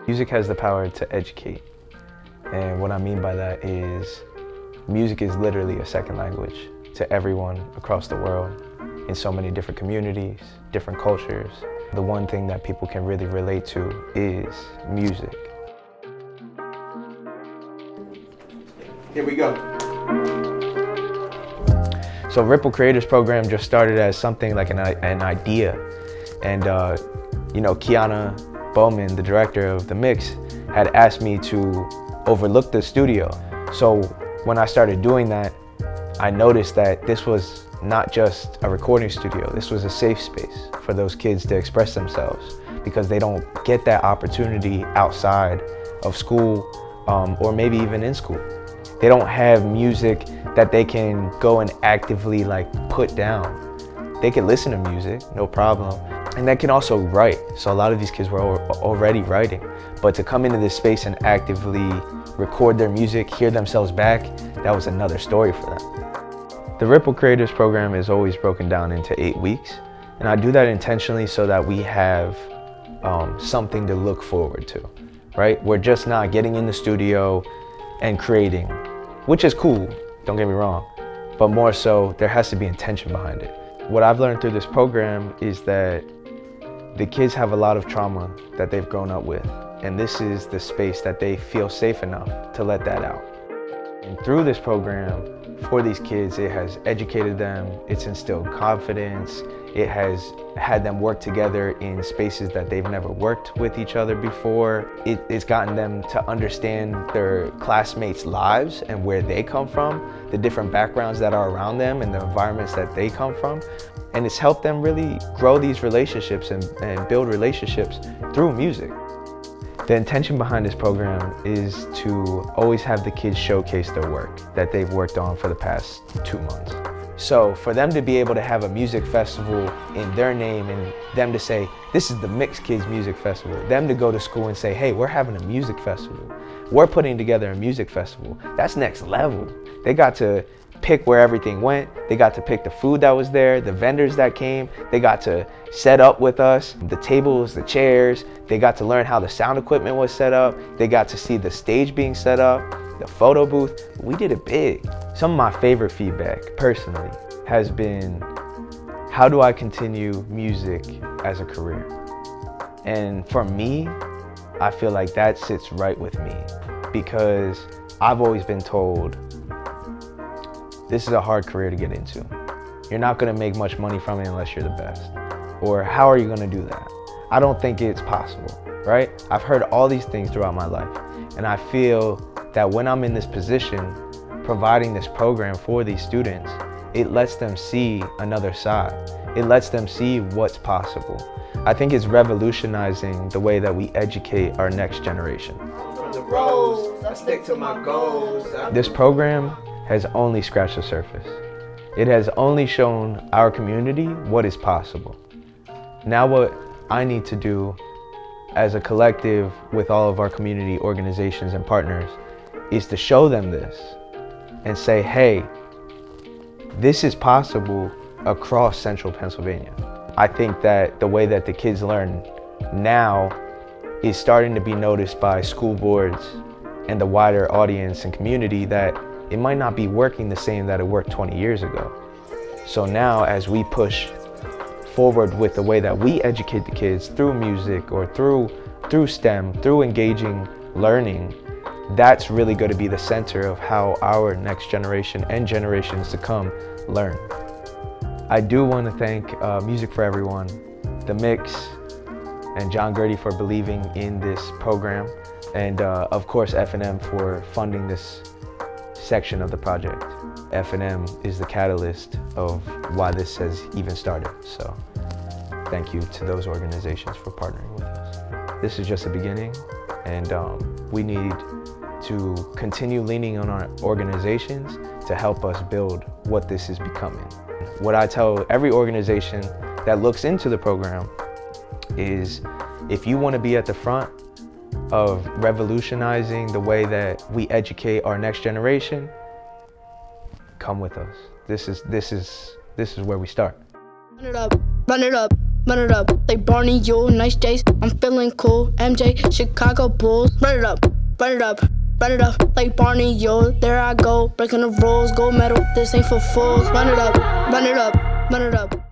Music has the power to educate. And what I mean by that is music is literally a second language to everyone across the world in so many different communities, different cultures. The one thing that people can really relate to is music. Here we go. So Ripple Creators Program just started as something like an idea. And Kiana Bowman, the director of the mix, had asked me to overlook the studio. So when I started doing that, I noticed that this was not just a recording studio. This was a safe space for those kids to express themselves, because they don't get that opportunity outside of school or maybe even in school. They don't have music that they can go and actively put down. They can listen to music, no problem. And they can also write. So a lot of these kids were already writing. But to come into this space and actively record their music, hear themselves back, that was another story for them. The Ripple Creators Program is always broken down into 8 weeks. And I do that intentionally so that we have something to look forward to, right? We're just not getting in the studio and creating, which is cool, don't get me wrong, but more so there has to be intention behind it. What I've learned through this program is that the kids have a lot of trauma that they've grown up with, and this is the space that they feel safe enough to let that out. And through this program, for these kids, it has educated them, it's instilled confidence, it has had them work together in spaces that they've never worked with each other before. It's gotten them to understand their classmates' lives and where they come from, the different backgrounds that are around them and the environments that they come from. And it's helped them really grow these relationships and build relationships through music. The intention behind this program is to always have the kids showcase their work that they've worked on for the past 2 months. So for them to be able to have a music festival in their name and them to say, this is the Mixed Kids Music Festival, them to go to school and say, hey, we're having a music festival. We're putting together a music festival. That's next level. They got to pick where everything went. They got to pick the food that was there, the vendors that came. They got to set up with us, the tables, the chairs. They got to learn how the sound equipment was set up. They got to see the stage being set up, the photo booth. We did it big. Some of my favorite feedback, personally, has been, how do I continue music as a career? And for me, I feel like that sits right with me, because I've always been told, this is a hard career to get into. You're not gonna make much money from it unless you're the best. Or how are you gonna do that? I don't think it's possible, right? I've heard all these things throughout my life. And I feel that when I'm in this position, providing this program for these students, it lets them see another side. It lets them see what's possible. I think it's revolutionizing the way that we educate our next generation. From the roads, I stick to my goals. This program has only scratched the surface. It has only shown our community what is possible. Now what I need to do as a collective with all of our community organizations and partners is to show them this and say, hey, this is possible across central Pennsylvania. I think that the way that the kids learn now is starting to be noticed by school boards and the wider audience and community, that it might not be working the same that it worked 20 years ago. So now, as we push forward with the way that we educate the kids through music or through STEM, through engaging learning, that's really going to be the center of how our next generation and generations to come learn. I do want to thank Music for Everyone, The Mix, and John Gertie for believing in this program, and of course F&M for funding this section of the project. F&M is the catalyst of why this has even started. So thank you to those organizations for partnering with us. This is just the beginning, and we need to continue leaning on our organizations to help us build what this is becoming. What I tell every organization that looks into the program is, if you want to be at the front of revolutionizing the way that we educate our next generation, come with us. This is where we start. Run it up, run it up, run it up. Like Barney, yo, nice days. I'm feeling cool. MJ, Chicago Bulls. Run it up, run it up, run it up like Barney, yo. There I go, breaking the rules. Gold medal, this ain't for fools. Run it up, run it up, run it up.